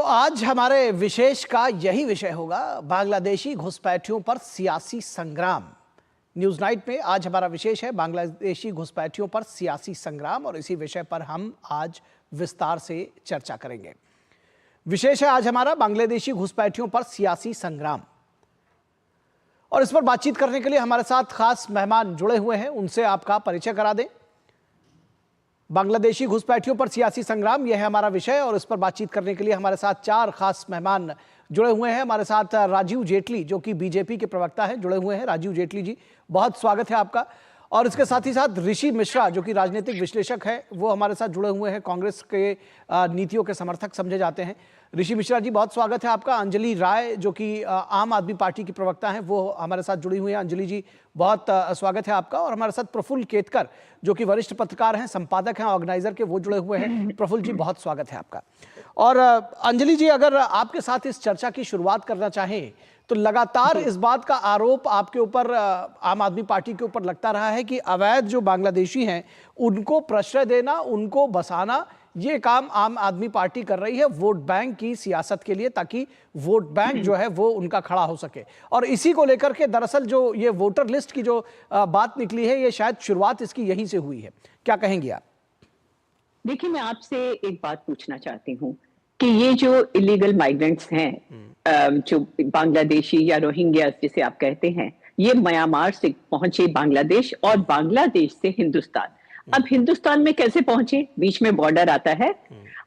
तो आज हमारे विशेष का यही विषय होगा, बांग्लादेशी घुसपैठियों पर सियासी संग्राम। न्यूज नाइट में आज हमारा विशेष है बांग्लादेशी घुसपैठियों पर सियासी संग्राम, और इसी विषय पर हम आज विस्तार से चर्चा करेंगे। विशेष है आज हमारा बांग्लादेशी घुसपैठियों पर सियासी संग्राम, और इस पर बातचीत करने के लिए हमारे साथ खास मेहमान जुड़े हुए हैं। उनसे आपका परिचय करा दें। बांग्लादेशी घुसपैठियों पर सियासी संग्राम, यह है हमारा विषय, और इस पर बातचीत करने के लिए हमारे साथ चार खास मेहमान जुड़े हुए हैं। हमारे साथ राजीव जेटली, जो कि बीजेपी के प्रवक्ता हैं, जुड़े हुए हैं। राजीव जेटली जी, बहुत स्वागत है आपका। और इसके साथ ही साथ ऋषि मिश्रा, जो कि राजनीतिक विश्लेषक है, वो हमारे साथ जुड़े हुए हैं। कांग्रेस के नीतियों के समर्थक समझे जाते हैं। ऋषि मिश्रा जी, बहुत स्वागत है आपका। अंजलि राय, जो कि आम आदमी पार्टी की प्रवक्ता हैं, वो हमारे साथ जुड़ी हुई हैं। अंजलि जी, बहुत स्वागत है आपका। और हमारे साथ प्रफुल्ल केतकर, जो कि वरिष्ठ पत्रकार हैं, संपादक हैं ऑर्गेनाइजर के, वो जुड़े हुए हैं। प्रफुल्ल जी, बहुत स्वागत है आपका। और अंजलि जी, अगर आपके साथ इस चर्चा की शुरुआत करना चाहें, तो लगातार इस बात का आरोप आपके ऊपर, आम आदमी पार्टी के ऊपर लगता रहा है कि अवैध जो बांग्लादेशी हैं उनको प्रश्रय देना, उनको बसाना, ये काम आम आदमी पार्टी कर रही है वोट बैंक की सियासत के लिए, ताकि वोट बैंक जो है वो उनका खड़ा हो सके। और इसी को लेकर के दरअसल जो ये वोटर लिस्ट की जो बात निकली है, ये शायद शुरुआत इसकी यहीं से हुई है। क्या कहेंगे आप? देखिए, मैं आपसे एक बात पूछना चाहती हूँ कि ये जो इलीगल माइग्रेंट्स हैं, जो बांग्लादेशी या रोहिंग्या जिसे आप कहते हैं, ये म्यांमार से पहुंचे बांग्लादेश और बांग्लादेश से हिंदुस्तान। अब हिंदुस्तान में कैसे पहुंचे? बीच में बॉर्डर आता है,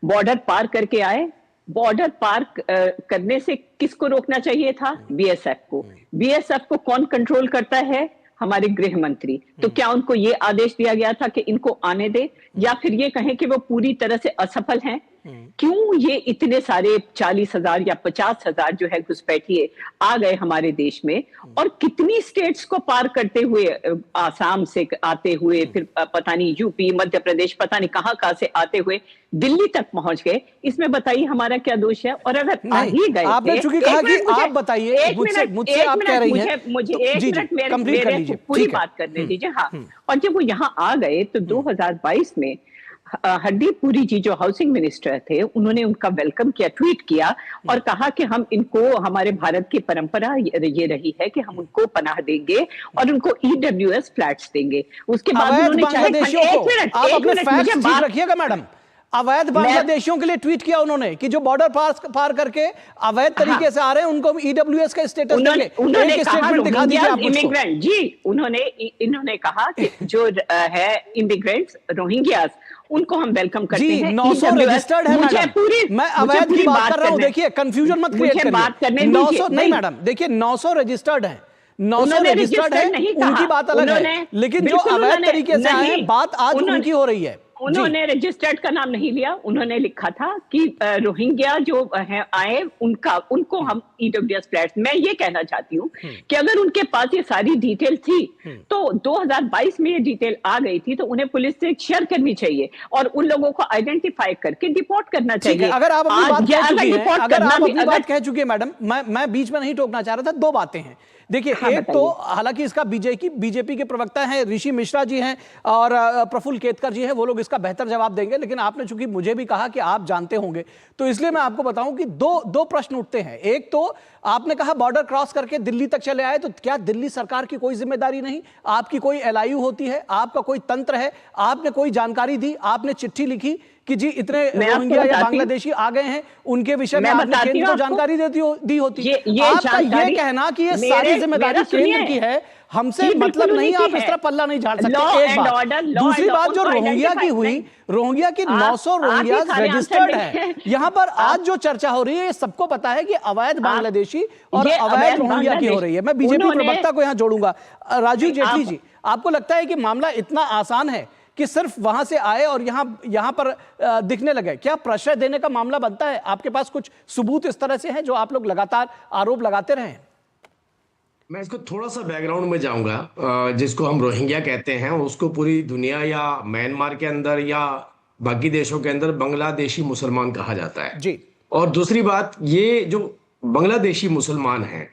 बॉर्डर पार करके आए। बॉर्डर पार करने से किसको रोकना चाहिए था? बीएसएफ को। बीएसएफ को कौन कंट्रोल करता है? हमारे गृह मंत्री। तो क्या उनको ये आदेश दिया गया था कि इनको आने दे, या फिर ये कहें कि वो पूरी तरह से असफल हैं? क्यों ये इतने सारे 40,000 या 50,000 जो है घुसपैठिए आ गए हमारे देश में, और कितनी स्टेट्स को पार करते हुए, आसाम से आते हुए, फिर पता नहीं यूपी, मध्य प्रदेश, पता नहीं कहां से आते हुए दिल्ली तक पहुंच गए। इसमें बताइए हमारा क्या दोष है? और अगर आ ही गए, आपने चूंकि कहा कि आप बताइए, मुझसे आप कह रही हैं, मुझे एक मिनट मेरे पूरी बात करने दीजिए। हाँ, और जब वो यहाँ आ गए तो 2022 में हरदीप पुरी जी, जो हाउसिंग मिनिस्टर थे, उन्होंने उनका वेलकम किया, ट्वीट किया और कहा कि हम इनको, हमारे भारत की परंपरा ये रही है कि हम उनको पनाह देंगे और उनको ईडब्ल्यूएस फ्लैट्स देंगे। उसके बाद उन्होंने रखिएगा मैडम, अवैध बांग्लादेशियों के लिए ट्वीट किया उन्होंने कि जो बॉर्डर पार करके अवैध तरीके से आ रहे हैं, उनको ईडब्ल्यूएस का स्टेटस देंगे। उन्होंने स्टेटमेंट दिखा दीजिए आप इमिग्रेंट जी। इन्होंने कहा कि जो है इमिग्रेंट्स रोहिंग्यास, उनको हम वेलकम करते हैं। 900 रजिस्टर्ड है मैडम। मैं अवैध की बात कर रहा हूं। देखिए, कंफ्यूजन मत क्रिएट करिए। 900 नहीं मैडम, देखिए 900 रजिस्टर्ड है, 900 रजिस्टर्ड है, उनकी बात अलग है, लेकिन जो अवैध तरीके से आए हैं, बात आज उनकी हो रही है। उन्होंने रजिस्टर्ड का नाम नहीं लिया, उन्होंने लिखा था कि रोहिंग्या जो है आए, उनको हम ईडब्ल्यूएस फ्लैट्स। मैं ये कहना चाहती हूँ कि अगर उनके पास ये सारी डिटेल थी, तो 2022 में ये डिटेल आ गई थी, तो उन्हें पुलिस से शेयर करनी चाहिए और उन लोगों को आइडेंटिफाई करके डिपोर्ट करना चाहिए। अगर आप अपनी बात कह चुकी है मैडम, मैं बीच में नहीं टोकना चाह रहा था। दो बातें हैं, देखिए। हाँ, एक तो हालांकि इसका बीजेपी के प्रवक्ता हैं ऋषि मिश्रा जी हैं और प्रफुल्ल केतकर जी हैं, वो लोग इसका बेहतर जवाब देंगे, लेकिन आपने चूंकि मुझे भी कहा कि आप जानते होंगे, तो इसलिए मैं आपको बताऊं कि दो प्रश्न उठते हैं। एक तो आपने कहा बॉर्डर क्रॉस करके दिल्ली तक चले आए, तो क्या दिल्ली सरकार की कोई जिम्मेदारी नहीं? आपकी कोई एलआईयू होती है, आपका कोई तंत्र है, आपने कोई जानकारी दी, आपने चिट्ठी लिखी कि जी इतने रोहिंग्या या बांग्लादेशी आ गए हैं, उनके विषय में आपने केंद्र को जानकारी दी होती। आपका ये कहना कि ये सारी जिम्मेदारी केंद्र की है, हमसे मतलब नहीं, आप इस तरह पल्ला नहीं झाड़ सकते। एक बात। दूसरी बात, जो रोहिंग्या की हुई, रोहिंग्या की 900 रोहिंग्या रजिस्टर्ड है। यहाँ पर आज जो चर्चा हो रही है, ये सबको पता है कि अवैध बांग्लादेशी और अवैध रोहिंग्या की हो रही है। मैं बीजेपी प्रवक्ता को यहाँ जोड़ूंगा। राजीव जेटली जी, आपको लगता है कि मामला इतना आसान है कि सिर्फ वहां से आए और यहां पर दिखने लगे? क्या प्रश्रय देने का मामला बनता है? आपके पास कुछ सबूत इस तरह से हैं जो आप लोग लगातार आरोप लगाते रहे? मैं इसको थोड़ा सा बैकग्राउंड में जाऊंगा। जिसको हम रोहिंग्या कहते हैं, उसको पूरी दुनिया या म्यांमार के अंदर या बाकी देशों के अंदर बांग्लादेशी मुसलमान कहा जाता है जी। और दूसरी बात, ये जो बांग्लादेशी मुसलमान हैं,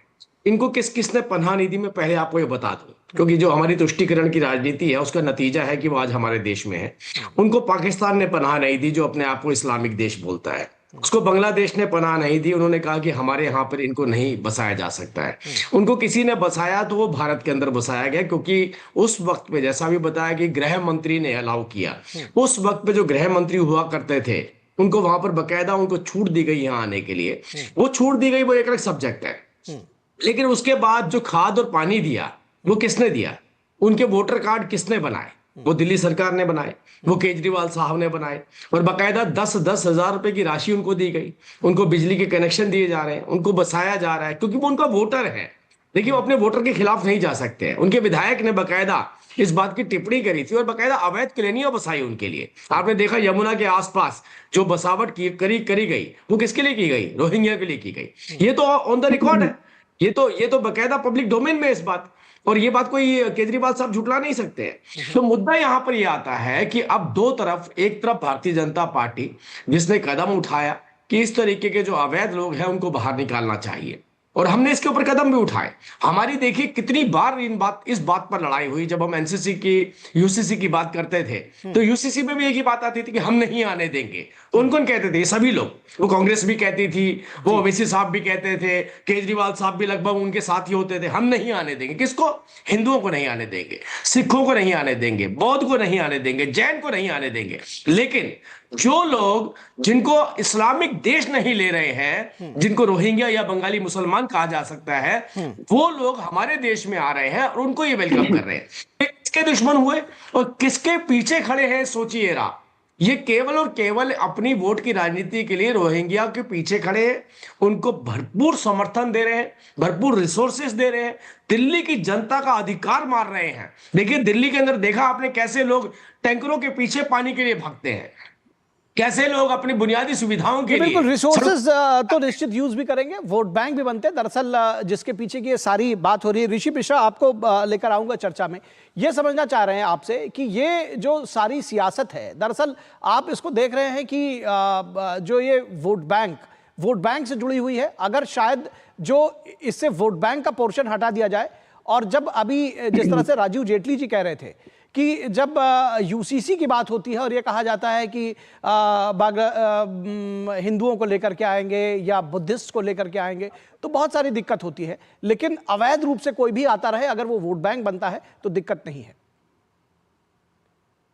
इनको किसने पनाह नहीं दी, मैं पहले आपको ये बता दूं, क्योंकि जो हमारी तुष्टीकरण की राजनीति है उसका नतीजा है कि वो आज हमारे देश में है। उनको पाकिस्तान ने पनाह नहीं दी, जो अपने आप को इस्लामिक देश बोलता है। उसको बांग्लादेश ने पनाह नहीं दी। उन्होंने कहा कि हमारे यहाँ पर इनको नहीं बसाया जा सकता है। उनको किसी ने बसाया तो वो भारत के अंदर बसाया गया, क्योंकि उस वक्त पे जैसा भी बताया कि गृह मंत्री ने अलाउ किया। उस वक्त पे जो गृह मंत्री हुआ करते थे उनको वहां पर बकायदा उनको छूट दी गई यहाँ आने के लिए। वो छूट दी गई, वो एक अलग सब्जेक्ट है। लेकिन उसके बाद जो खाद और पानी दिया वो किसने दिया? उनके वोटर कार्ड किसने बनाए? वो दिल्ली सरकार ने बनाए, वो केजरीवाल साहब ने बनाए। और बाकायदा 10-10 हजार रुपए की राशि उनको दी गई, उनको बिजली के कनेक्शन दिए जा रहे हैं, उनको बसाया जा रहा है, क्योंकि वो उनका वोटर है। देखिए, वो अपने वोटर के खिलाफ नहीं जा सकते हैं। उनके विधायक ने बाकायदा इस बात की टिप्पणी करी थी और बाकायदा अवैध कॉलोनियां बसाई उनके लिए। आपने देखा यमुना के आसपास जो बसावट करी गई वो किसके लिए की गई? रोहिंग्या के लिए की गई। ये तो ऑन द रिकॉर्ड है, ये तो बाकायदा पब्लिक डोमेन में इस बात, और ये बात कोई केजरीवाल साहब झुटला नहीं सकते हैं। तो मुद्दा यहां पर यह आता है कि अब दो तरफ, एक तरफ भारतीय जनता पार्टी जिसने कदम उठाया कि इस तरीके के जो अवैध लोग हैं उनको बाहर निकालना चाहिए, और हमने इसके ऊपर कदम भी उठाए। हमारी देखिए कितनी बार इस बात पर लड़ाई हुई। जब हम एनसीसी की, यूसीसी की बात करते थे तो यूसीसी में भी एक ही बात आती थी कि हम नहीं आने देंगे। तो कौन कहते थे? सभी लोग। वो कांग्रेस भी कहती थी, वो ओवैसी साहब भी कहते थे, केजरीवाल साहब भी लगभग उनके साथ ही होते थे, हम नहीं आने देंगे। किसको? हिंदुओं को नहीं आने देंगे, सिखों को नहीं आने देंगे, बौद्ध को नहीं आने देंगे, जैन को नहीं आने देंगे। लेकिन जो लोग जिनको इस्लामिक देश नहीं ले रहे हैं, जिनको रोहिंग्या या बंगाली मुसलमान कहा जा सकता है, वो लोग हमारे देश में आ रहे हैं और उनको ये वेलकम कर रहे हैं। किसके दुश्मन हुए और किसके पीछे खड़े हैं, सोचिए रा। ये केवल और केवल अपनी वोट की राजनीति के लिए रोहिंग्या के पीछे खड़े हैं, उनको भरपूर समर्थन दे रहे हैं, भरपूर रिसोर्सेस दे रहे हैं, दिल्ली की जनता का अधिकार मार रहे हैं। देखिए, दिल्ली के अंदर देखा आपने कैसे लोग टैंकरों के पीछे पानी के लिए भागते हैं, कैसे लोग अपनी बुनियादी सुविधाओं के लिए। बिल्कुल, रिसोर्सेज तो निश्चित यूज भी करेंगे, वोट बैंक भी बनते हैं। दरअसल जिसके पीछे की ये सारी बात हो रही है, ऋषि मिश्रा आपको लेकर आऊंगा चर्चा में। ये समझना चाह रहे हैं आपसे कि ये जो सारी सियासत है, दरअसल आप इसको देख रहे हैं कि जो ये वोट बैंक से जुड़ी हुई है। अगर शायद जो इससे वोट बैंक का पोर्शन हटा दिया जाए, और जब अभी जिस तरह से राजीव जेटली जी कह रहे थे कि जब यूसीसी की बात होती है और ये कहा जाता है कि हिंदुओं को लेकर के आएंगे या बुद्धिस्ट को लेकर के आएंगे, तो बहुत सारी दिक्कत होती है। लेकिन अवैध रूप से कोई भी आता रहे, अगर वो वोट बैंक बनता है तो दिक्कत नहीं है।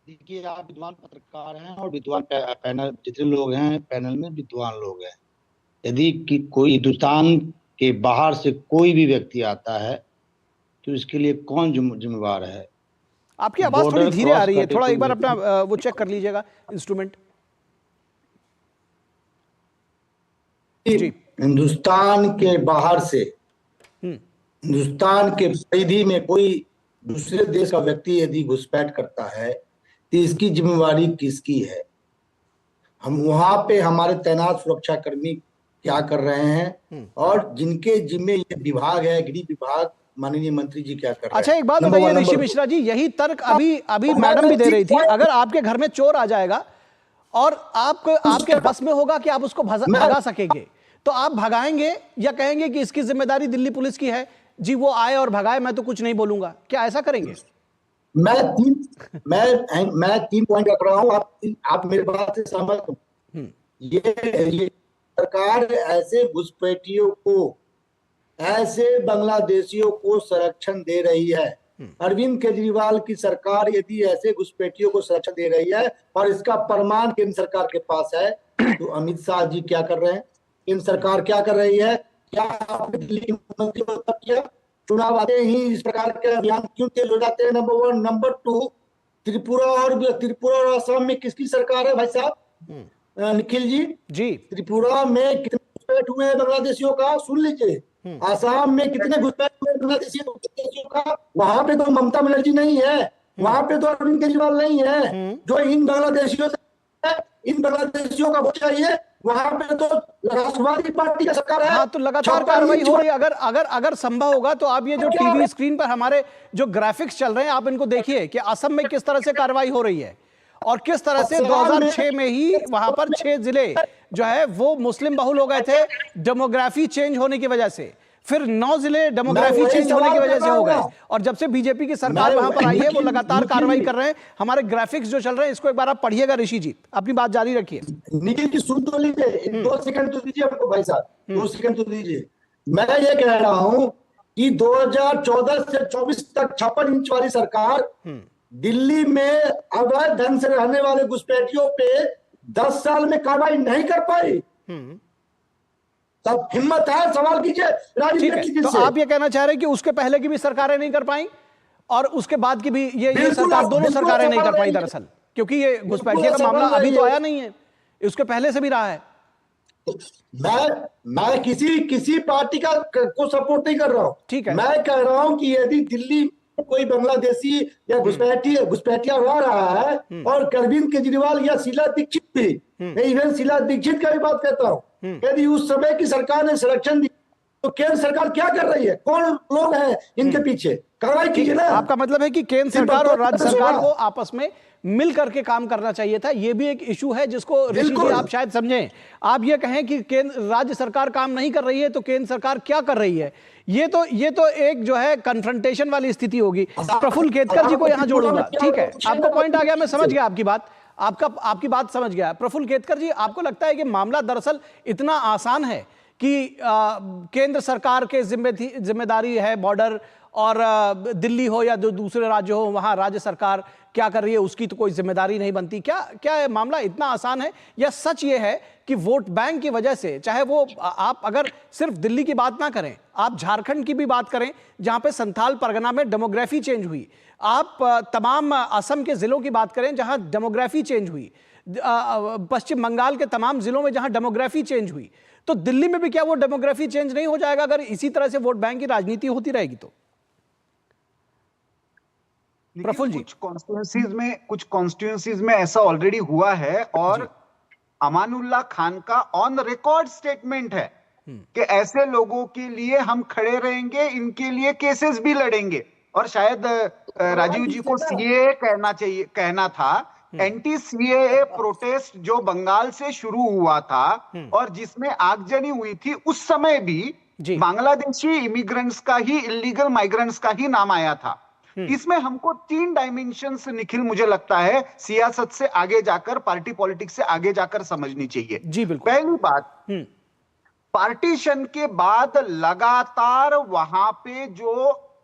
देखिए, आप विद्वान पत्रकार हैं और विद्वान पैनल, जितने लोग हैं पैनल में विद्वान लोग हैं। यदि कि कोई हिंदुस्तान के बाहर से कोई भी व्यक्ति आता है तो इसके लिए कौन जिम्मेवार है? आपकी आवाज थोड़ी धीरे आ रही है, थोड़ा एक बार अपना वो चेक कर लीजिएगा इंस्ट्रूमेंट। हिंदुस्तान के बाहर से, हिंदुस्तान के परिधि में कोई दूसरे देश का व्यक्ति यदि घुसपैठ करता है तो इसकी जिम्मेवारी किसकी है? हम वहां पे हमारे तैनात सुरक्षा कर्मी क्या कर रहे हैं, और जिनके जिम्मे ये विभाग है, गृह विभाग, माननीय मंत्री जी क्या कर रहे हैं? अच्छा, एक बात बताइए ऋषि मिश्रा जी, यही तर्क अभी मैडम भी दे रही थी। अगर आपके घर में चोर आ जाएगा और आपके बस में होगा कि आप उसको भगा सकेंगे, तो आप भगाएंगे या कहेंगे कि इसकी जिम्मेदारी दिल्ली पुलिस की है, जी वो आए और भगाए, मैं तो कुछ नहीं बोलूंगा? क्या ऐसा करेंगे? मैं तीन पॉइंट रख रहा हूँ, आप मेरे बात से सहमत हो? ये सरकार ऐसे घुसपैठियों को, ऐसे बांग्लादेशियों को संरक्षण दे रही है। अरविंद केजरीवाल की सरकार यदि ऐसे घुसपैठियों को संरक्षण दे रही है और इसका प्रमाण केंद्र सरकार के पास है, तो अमित शाह जी क्या कर रहे हैं? केंद्र सरकार क्या कर रही है? क्या आपने दिल्ली के मुख्यमंत्री को तब किया? चुनाव आते ही इस प्रकार के अभियान क्यों तेज हो जाते हैं? नंबर 1। नंबर 2, त्रिपुरा और असम में किसकी सरकार है भाई साहब? निखिल जी, त्रिपुरा में कितने घुसपैठ हुए हैं बांग्लादेशियों का? सुन लीजिए। आसाम में कितने घुसपैठ हुए बांग्लादेशियों का? वहां पे तो ममता बनर्जी नहीं है, वहां पे तो अरविंद केजरीवाल नहीं है। जो इन बांग्लादेशियों का वोट चाहिए, वहां पे तो राष्ट्रवादी पार्टी का सरकार है। हाँ, तो लगातार कार्रवाई हो रही है। अगर संभव होगा तो आप ये जो टीवी स्क्रीन पर हमारे जो ग्राफिक्स चल रहे हैं, आप इनको देखिए कि असम में किस तरह से कार्रवाई हो रही है और किस तरह से 2006 में ही वहां पर 6 जिले जो है वो मुस्लिम बहुल हो गए थे डेमोग्राफी चेंज होने की वजह से। फिर 9 जिले डेमोग्राफी वही चेंज होने की सवाल वजह कर से रहा हो हूं गए, ना। और जब से बीजेपी की सरकार वहां पर आई है वो लगातार कार्रवाई कर रहे हैं। हमारे ग्राफिक्स जो चल रहे हैं इसको एक बार आप पढ़िएगा ऋषि जी, अपनी बात जारी रखिए। निखिल जी सुन तो लीजिए, 2 सेकंड तो दीजिए हमको भाई साहब, 2 सेकंड तो दीजिए। मैं ये कह रहा हूं कि 2014 से 24 तक 56 इंच वाली सरकार दिल्ली में अवैध ढंग से रहने वाले घुसपैठियों पे 10 साल में कार्रवाई नहीं कर पाई। तब हिम्मत है, सवाल कीजिए ठीक राजनीतिक है, तो से। आप ये कहना चाह रहे हैं कि उसके पहले की भी सरकारें नहीं कर पाई और उसके बाद की भी ये बिल्कुल सरकार, दोनों बिल्कुल सरकारें नहीं असफल कर पाई रही है। दरअसल, क्योंकि ये घुसपैठिए का असफल मामला अभी रही तो है। आया नहीं है, उसके पहले से भी रहा है। मैं किसी पार्टी को सपोर्ट नहीं कर रहा हूं। ठीक है। मैं कह रहा हूं कि यदि दिल्ली में कोई बांग्लादेशी या घुसपैठिया रह रहा है और अरविंद केजरीवाल या शीला दीक्षित भी, मैं इवन शीला दीक्षित का भी बात कहता हूं, यदि उस समय की सरकार ने संरक्षण दिया तो केंद्र सरकार क्या कर रही है, कौन लोग हैं इनके पीछे, कार्रवाई कीजिए ना। आपका मतलब है कि केंद्र सरकार और राज्य सरकार को आपस में मिल करके काम करना चाहिए था। यह भी एक इशू है जिसको ऋषि जी आप शायद समझें। आप ये कहें कि केंद्र राज्य सरकार काम नहीं कर रही है तो केंद्र सरकार क्या कर रही है, ये तो एक जो है कन्फ्रंटेशन वाली स्थिति होगी। प्रफुल्ल केतकर जी को यहां जोड़ूंगा। ठीक है, आपका पॉइंट आ गया, मैं समझ गया आपकी बात, आपकी बात समझ गया। प्रफुल्ल केतकर जी, आपको लगता है कि मामला दरअसल इतना आसान है कि केंद्र सरकार के जिम्मेदारी है बॉर्डर, और दिल्ली हो या जो दूसरे राज्य हो वहां राज्य सरकार क्या कर रही है उसकी तो कोई जिम्मेदारी नहीं बनती? क्या मामला इतना आसान है, या सच ये है कि वोट बैंक की वजह से, चाहे वो आप अगर सिर्फ दिल्ली की बात ना करें, आप झारखंड की भी बात करें जहां पे संथाल परगना में डेमोग्राफी चेंज हुई, आप तमाम असम के जिलों की बात करें जहां डेमोग्राफी चेंज हुई, पश्चिम बंगाल के तमाम जिलों में जहां डेमोग्राफी चेंज हुई, तो दिल्ली में भी क्या वो डेमोग्राफी चेंज नहीं हो जाएगा अगर इसी तरह से वोट बैंक की राजनीति होती रहेगी तो? प्रफुल्ल जी, कुछ कॉन्स्टिट्यूएंसीज में ऐसा ऑलरेडी हुआ है, और अमानुल्लाह खान का ऑन रिकॉर्ड स्टेटमेंट है कि ऐसे लोगों के लिए हम खड़े रहेंगे, इनके लिए केसेस भी लड़ेंगे। और शायद राजीव जी को सीएए कहना था। एंटी सीएए प्रोटेस्ट जो बंगाल से शुरू हुआ था और जिसमें आगजनी हुई थी, उस समय भी बांग्लादेशी इमिग्रेंट्स का ही, इलीगल माइग्रेंट्स का ही नाम आया था। इसमें हमको 3 डायमेंशंस निखिल मुझे लगता है सियासत से आगे जाकर, पार्टी पॉलिटिक्स से आगे जाकर समझनी चाहिए। जी बिल्कुल। पहली बात, पार्टीशन के बाद लगातार वहां पे जो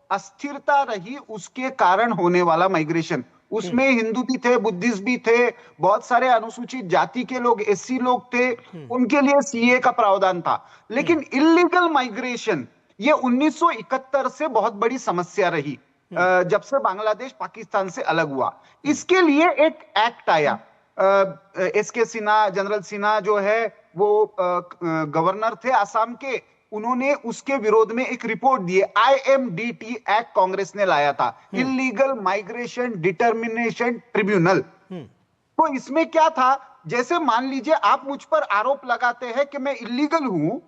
अस्थिरता रही उसके कारण होने वाला माइग्रेशन, उसमें हिंदू भी थे, बुद्धिस्ट भी थे, बहुत सारे अनुसूचित जाति के लोग, एससी लोग थे, उनके लिए सीए का प्रावधान था। लेकिन इलीगल माइग्रेशन ये 1971 से बहुत बड़ी समस्या रही, जब से बांग्लादेश पाकिस्तान से अलग हुआ। इसके लिए एक एक्ट आया, एसके सिन्हा, जनरल सिन्हा जो है वो गवर्नर थे आसाम के, उन्होंने उसके विरोध में एक रिपोर्ट दी। IMDT एक्ट कांग्रेस ने लाया था, इलीगल माइग्रेशन डिटर्मिनेशन ट्रिब्यूनल। तो इसमें क्या था, जैसे मान लीजिए आप मुझ पर आरोप लगाते हैं कि मैं इलीगल हूं,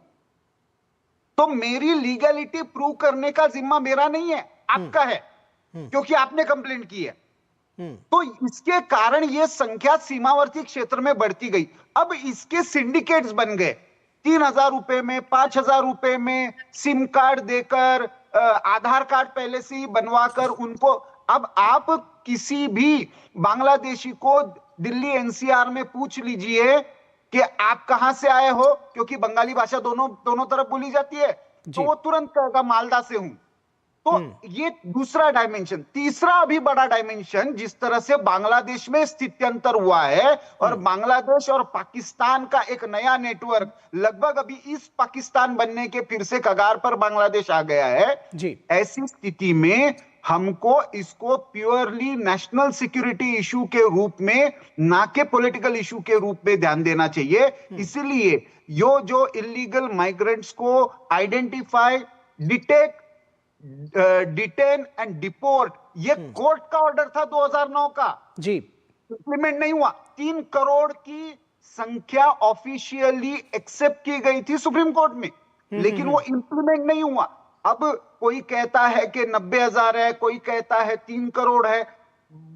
तो मेरी लीगलिटी प्रूव करने का जिम्मा मेरा नहीं है, आपका है, क्योंकि आपने कंप्लेंट की है। तो इसके कारण यह संख्या सीमावर्ती क्षेत्र में बढ़ती गई। अब इसके सिंडिकेट्स बन गए, 3,000 रुपए में, 5,000 रुपए में सिम कार्ड देकर, आधार कार्ड पहले से ही बनवाकर उनको। अब आप किसी भी बांग्लादेशी को दिल्ली एनसीआर में पूछ लीजिए कि आप कहां से आए हो, क्योंकि बंगाली भाषा दोनों तरफ बोली जाती है, तो वो तुरंत कहेगा मालदा से हूं। तो ये दूसरा डायमेंशन। तीसरा अभी बड़ा डायमेंशन, जिस तरह से बांग्लादेश में स्थित्यंतर हुआ है और बांग्लादेश और पाकिस्तान का एक नया नेटवर्क, लगभग अभी ईस्ट पाकिस्तान बनने के फिर से कगार पर बांग्लादेश आ गया है जी। ऐसी स्थिति में हमको इसको प्योरली नेशनल सिक्योरिटी इशू के रूप में, ना के पॉलिटिकल इशू के रूप में ध्यान देना चाहिए। इसीलिए जो इलीगल माइग्रेंट्स को आइडेंटिफाई, डिटेन एंड डिपोर्ट, ये कोर्ट का ऑर्डर था 2009 का जी, इंप्लीमेंट नहीं हुआ। 3 करोड़ की संख्या ऑफिशियली एक्सेप्ट की गई थी सुप्रीम कोर्ट में, लेकिन वो इंप्लीमेंट नहीं हुआ। अब कोई कहता है कि 90,000 है, कोई कहता है 3 करोड़ है।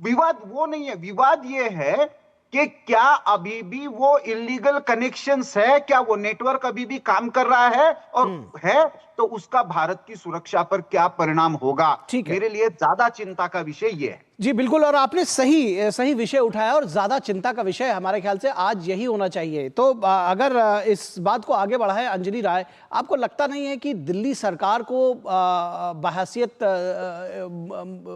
विवाद वो नहीं है, विवाद ये है कि क्या अभी भी वो इलीगल कनेक्शंस है, क्या वो नेटवर्क अभी भी काम कर रहा है, और है तो उसका भारत की सुरक्षा पर क्या परिणाम होगा, ठीक है। मेरे लिए ज्यादा चिंता का विषय ये है। जी बिल्कुल, और आपने सही विषय उठाया, और ज्यादा चिंता का विषय हमारे ख्याल से आज यही होना चाहिए। तो अगर इस बात को आगे बढ़ाएं, अंजलि राय, आपको लगता नहीं है कि दिल्ली सरकार को बहैसियत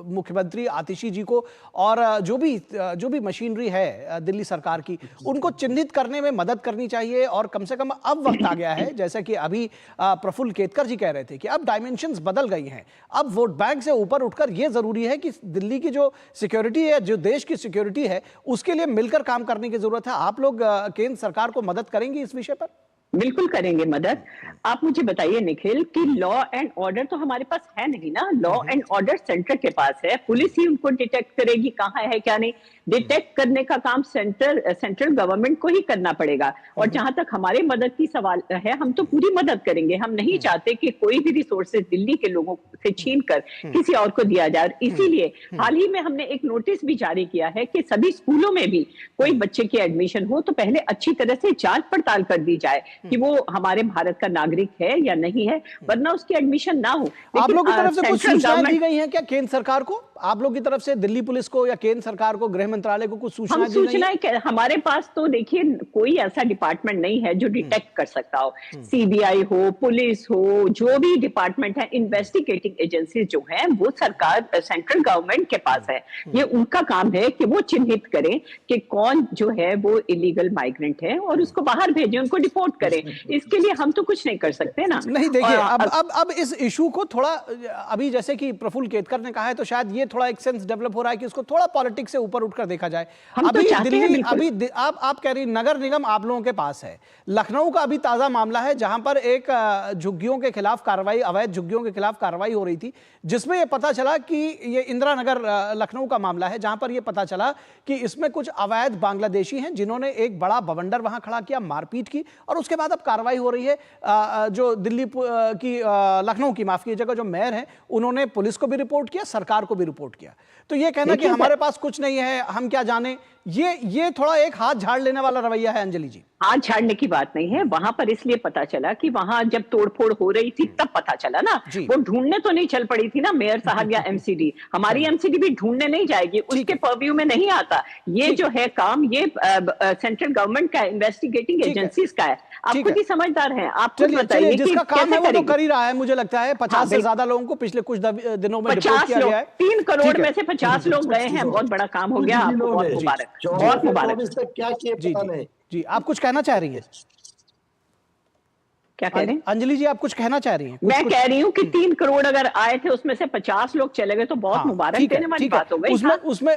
मुख्यमंत्री आतिशी जी को और जो भी मशीनरी है दिल्ली सरकार की, उनको चिन्हित करने में मदद करनी चाहिए? और कम से कम अब वक्त आ गया है, जैसे कि अभी प्रफुल्ल केतकर जी कह रहे थे कि अब डायमेंशंस बदल गई हैं, अब वोट बैंक से ऊपर उठकर यह जरूरी है कि दिल्ली की जो सिक्योरिटी है, जो देश की सिक्योरिटी है, उसके लिए मिलकर काम करने की जरूरत है। आप लोग केंद्र सरकार को मदद करेंगे इस विषय पर? बिल्कुल करेंगे मदद। आप मुझे बताइए निखिल कि लॉ एंड ऑर्डर तो हमारे पास है नहीं ना, लॉ एंड ऑर्डर सेंटर के पास है, पुलिस ही उनको डिटेक्ट करेगी कहाँ है क्या नहीं। डिटेक्ट करने का काम सेंट्रल गवर्नमेंट को ही करना पड़ेगा। और जहां तक हमारे मदद की सवाल है, हम तो पूरी मदद करेंगे। हम नहीं चाहते कि कोई भी रिसोर्सेज दिल्ली के लोगों से छीन कर किसी और को दिया जाए। इसीलिए हाल ही में हमने एक नोटिस भी जारी किया है कि सभी स्कूलों में भी कोई बच्चे की एडमिशन हो तो पहले अच्छी तरह से जांच पड़ताल कर दी जाए कि वो हमारे भारत का नागरिक है या नहीं है, वरना उसकी एडमिशन ना हो। आप लोग की तरफ से कुछ सूचनाएं दी गई हैं क्या केंद्र सरकार को? आप लोग की तरफ से दिल्ली पुलिस को या केंद्र सरकार को, गृह मंत्रालय को कुछ सूचना दी गई है? हमारे पास तो देखिए कोई ऐसा डिपार्टमेंट नहीं है जो डिटेक्ट कर सकता हो। सीबीआई हो, पुलिस हो, जो भी डिपार्टमेंट है, इन्वेस्टिगेटिंग एजेंसी जो है वो सरकार, सेंट्रल गवर्नमेंट के पास है। ये उनका काम है कि वो चिन्हित करें कि कौन जो है वो इलीगल माइग्रेंट है और उसको बाहर भेजें, उनको डिपोर्ट करें। इसके लिए हम तो कुछ नहीं कर सकते ना। नहीं, देखिए अब इस इशू को थोड़ा, अभी जैसे कि प्रफुल्ल केतकर ने कहा है, तो शायद ये थोड़ा एक सेंस डेवलप हो रहा है कि इसको थोड़ा पॉलिटिक्स से ऊपर उठकर देखा जाए। अभी दिल्ली, अभी आप कह रही नगर निगम आप लोगों के पास है, लखनऊ का अभी ताजा मामला है जहां पर एक झुग्गियों के खिलाफ कार्रवाई, अवैध झुग्गियों के खिलाफ कार्रवाई हो रही थी, जिसमें यह पता चला कि ये इंदिरा नगर लखनऊ का मामला है, जहां पर यह पता चला कि इसमें कुछ अवैध बांग्लादेशी हैं जिन्होंने एक बड़ा बवंडर वहां खड़ा किया, मारपीट की, और उसके बाद अब कार्रवाई हो रही है। जो दिल्ली की, लखनऊ की, माफ कीजिएगा, जो मेयर है, उन्होंने पुलिस को भी रिपोर्ट किया, सरकार को भी रिपोर्ट किया। तो ये कहना कि हमारे पास कुछ नहीं है, हम क्या जाने, ये थोड़ा एक हाथ झाड़ लेने वाला रवैया है अंजलि जी। हाथ झाड़ने की बात नहीं है, वहां पर इसलिए पता चला कि वहां जब तोड़फोड़ हो रही थी तब पता चला ना, वो ढूंढने तो नहीं चल पड़ी थी ना मेयर साहब या एमसीडी। हमारी एमसीडी भी ढूंढने नहीं जाएगी, उसके पर्व्यू में नहीं आता। ये जो है काम, ये सेंट्रल गवर्नमेंट का, इन्वेस्टिगेटिंग एजेंसीज का है। आप खुद ही समझदार हैं, आप खुद बताइए जिसका काम है वो तो कर ही रहा है। मुझे लगता है 50 से ज्यादा लोगों को पिछले कुछ दिनों में रिपोर्ट किया गया है। 3 करोड़ में से 50 लोग गए हैं, बहुत बड़ा काम हो गया। आपको बहुत मुबारक, बहुत मुबारक। क्या किए पता नहीं। जी, आप कुछ कहना चाह रही हैं? क्या कह रहे हैं अंजलि जी? आप कुछ कहना चाह रही हैं? मैं कह रही हूँ कि 3 करोड़ अगर आए थे, उसमें से 50 लोग चले गए तो बहुत मुबारक देने वाली बात हो गई।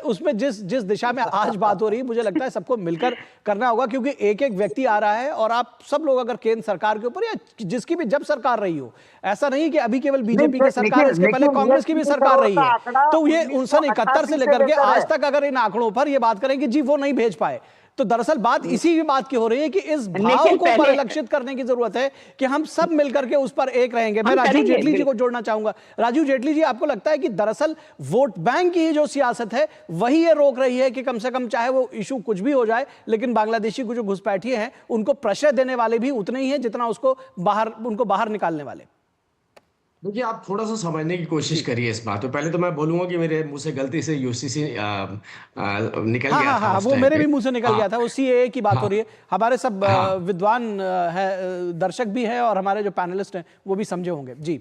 उसमें जिस दिशा में आज बात हो रही है, मुझे लगता है सबको मिलकर करना होगा, क्योंकि एक एक व्यक्ति आ रहा है और आप सब लोग अगर केंद्र सरकार के ऊपर या जिसकी भी जब सरकार रही हो, ऐसा नहीं कि अभी केवल बीजेपी की सरकार, इसके पहले कांग्रेस की भी सरकार रही है, तो ये 1971 से लेकर के आज तक अगर इन आंकड़ों पर ये बात करें कि जी वो नहीं भेज पाए, तो दरअसल बात इसी बात की हो रही है कि इस भाव को परिलक्षित करने की जरूरत है कि हम सब मिलकर के उस पर एक रहेंगे। मैं राजीव जेटली जी को जोड़ना चाहूंगा। राजीव जेटली जी, आपको लगता है कि दरअसल वोट बैंक की जो सियासत है वही ये रोक रही है कि कम से कम चाहे वो इशू कुछ भी हो जाए, लेकिन बांग्लादेशी को जो घुसपैठिए हैं उनको प्रेशर देने वाले भी उतने ही हैं जितना उनको बाहर निकालने वाले? देखिए, आप थोड़ा सा समझने की कोशिश करिए इस बात को। पहले तो मैं बोलूंगा कि मेरे मुंह से गलती से यूसीसी निकल गया था। वो मेरे भी मुंह से निकल गया था। वो सीएए की बात हो रही है। हमारे सब विद्वान है, दर्शक भी है, और हमारे जो पैनलिस्ट हैं वो भी समझे होंगे। जी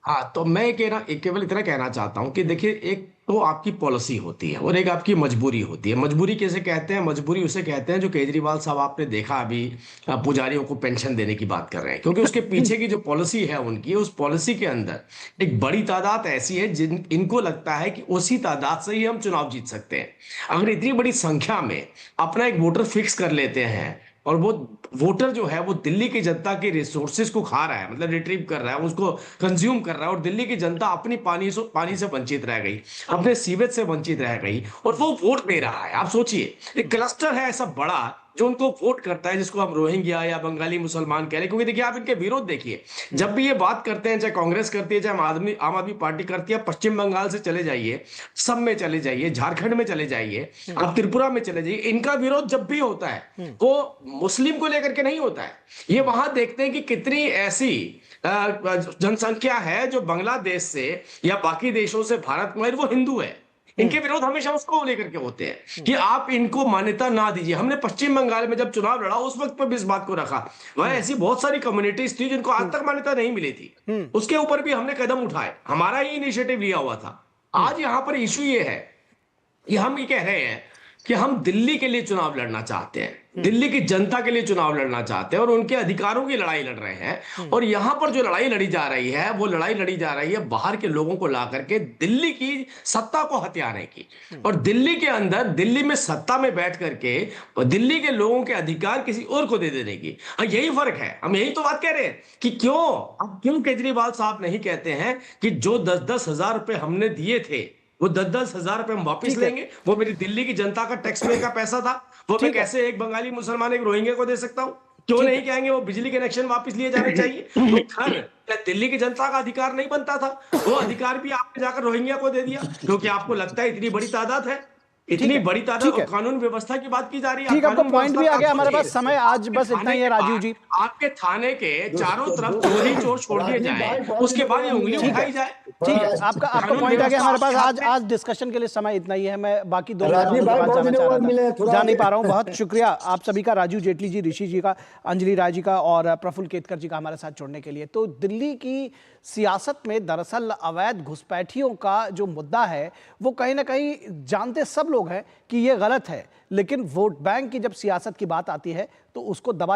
हाँ, तो मैं केवल इतना कहना चाहता हूँ कि देखिए, एक तो आपकी पॉलिसी होती है और एक आपकी मजबूरी होती है। मजबूरी किसे कहते हैं? मजबूरी उसे कहते हैं जो केजरीवाल साहब, आपने देखा अभी पुजारियों को पेंशन देने की बात कर रहे हैं, क्योंकि उसके पीछे की जो पॉलिसी है उनकी, उस पॉलिसी के अंदर एक बड़ी तादाद ऐसी है इनको लगता है कि उसी तादाद से ही हम चुनाव जीत सकते हैं। अगर इतनी बड़ी संख्या में अपना एक वोटर फिक्स कर लेते हैं और वो वोटर जो है वो दिल्ली की जनता के रिसोर्सेज को खा रहा है, मतलब रिट्रीव कर रहा है, उसको कंज्यूम कर रहा है, और दिल्ली की जनता अपनी पानी से वंचित रह गई, अपने सीवेज से वंचित रह गई, और वो वोट दे रहा है। आप सोचिए, एक क्लस्टर है ऐसा बड़ा, जो उनको वोट करता है, जिसको हम रोहिंग्या या बंगाली मुसलमान कह रहे हैं, क्योंकि देखिए आप इनके विरोध देखिए, जब भी ये बात करते हैं, चाहे कांग्रेस करती है, चाहे आम आदमी पार्टी करती है, पश्चिम बंगाल से चले जाइए, असम में चले जाइए, झारखंड में चले जाइए, आप त्रिपुरा में चले जाइए, इनका विरोध जब भी होता है वो मुस्लिम को लेकर के नहीं होता है। ये वहां देखते हैं कि कितनी ऐसी जनसंख्या है जो बांग्लादेश से या बाकी देशों से भारत में, वो हिंदू है। इनके विरोध हमेशा उसको लेकर के होते हैं कि आप इनको मान्यता ना दीजिए। हमने पश्चिम बंगाल में जब चुनाव लड़ा उस वक्त पर भी इस बात को रखा, वह ऐसी बहुत सारी कम्युनिटीज थी जिनको आज तक मान्यता नहीं मिली थी, उसके ऊपर भी हमने कदम उठाए, हमारा ही इनिशिएटिव लिया हुआ था। आज यहां पर इशू ये है कि हम ये कह रहे हैं कि हम दिल्ली के लिए चुनाव लड़ना चाहते हैं, दिल्ली की जनता के लिए चुनाव लड़ना चाहते हैं और उनके अधिकारों की लड़ाई लड़ रहे हैं। और यहां पर जो लड़ाई लड़ी जा रही है वो लड़ाई लड़ी जा रही है बाहर के लोगों को ला करके दिल्ली की सत्ता को हथियाने की, और दिल्ली के अंदर, दिल्ली में सत्ता में बैठ करके दिल्ली के लोगों के अधिकार किसी और को दे देने की। यही फर्क है। हम यही तो बात कह रहे हैं कि क्यों केजरीवाल साहब नहीं कहते हैं कि जो 10-10 हजार रुपए हमने दिए थे वो 10-10 हजार रुपए हम वापिस लेंगे, वो मेरी दिल्ली की जनता का टैक्स पे का पैसा था, वो मैं कैसे एक बंगाली मुसलमान एक रोहिंग्या को दे सकता हूं? क्यों नहीं कहेंगे वो बिजली कनेक्शन वापस लिए जाने चाहिए? तो घर दिल्ली की जनता का अधिकार नहीं बनता था, वो अधिकार भी आपने जाकर रोहिंग्या को दे दिया क्योंकि आपको लगता है इतनी बड़ी तादाद है, इतनी बड़ी तादाद, और कानून व्यवस्था की बात की जा रही है। ठीक, आपका पॉइंट भी आ गया हमारे पास। समय आज बस इतना ही है राजीव जी। आपके थाने के चारों तरफ चोर ही चोर छोड़ दिए जाए, उसके बाद ये उंगली उठाई जाए। ठीक है, आपका पॉइंट आ गया हमारे पास। आज डिस्कशन के लिए समय इतना ही है। मैं बाकी दो जा नहीं पा रहा हूँ। बहुत शुक्रिया आप सभी का, राजीव जेटली जी, ऋषि जी का, अंजलि राय जी का और प्रफुल्ल केतकर जी का हमारे साथ जुड़ने के लिए। तो दिल्ली की सियासत में दरअसल अवैध घुसपैठियों का जो मुद्दा है वो कहीं ना कहीं जानते सब लोग हैं कि ये गलत है, लेकिन वोट बैंक की जब सियासत की बात आती है तो उसको दबा